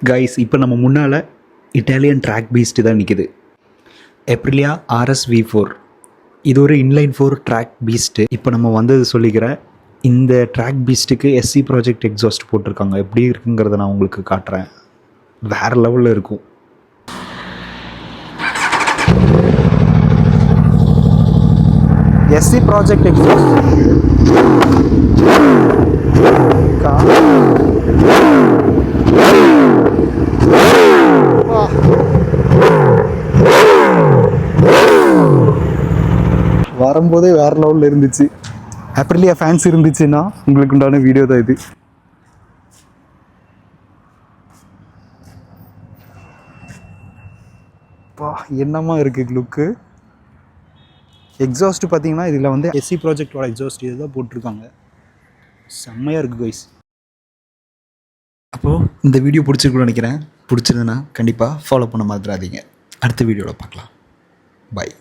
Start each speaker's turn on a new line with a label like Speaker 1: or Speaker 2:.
Speaker 1: Guys இப்போ நம்ம முன்னால் இட்டாலியன் ட்ராக் பீஸ்ட்டு தான் நிற்கிது. எப்ரிலியா RSV4. இது ஒரு இன்லைன் 4 ட்ராக் பீஸ்ட்டு. இப்போ நம்ம வந்தது சொல்லிக்கிறேன். இந்த ட்ராக் பீஸ்ட்டுக்கு SC ப்ராஜெக்ட் எக்ஸாஸ்ட் போட்டிருக்காங்க. எப்படி இருக்குங்கிறத நான் உங்களுக்கு காட்டுறேன். வேறு லெவலில் இருக்கும். SC ப்ராஜெக்ட் எக்ஸாஸ்ட் வரும்போதே வேறு லெவலில் இருந்துச்சு. ஆப்ரிலியா ஃபேன்ஸ் இருந்துச்சுன்னா உங்களுக்கு உண்டான வீடியோ தான் இது. என்னமா இருக்குது லுக்கு. எக்ஸாஸ்ட்டு பார்த்தீங்கன்னா இதில் வந்து SC ப்ராஜெக்டோட எக்ஸாஸ்ட் இது தான் போட்டிருக்காங்க. செம்மையாக இருக்குது கைஸ். அப்போது இந்த வீடியோ பிடிச்சிருக்குன்னு நினைக்கிறேன். பிடிச்சிருந்ததுன்னா கண்டிப்பாக ஃபாலோ பண்ண மறந்துடாதீங்க. அடுத்த வீடியோவில் பார்க்கலாம். பாய்.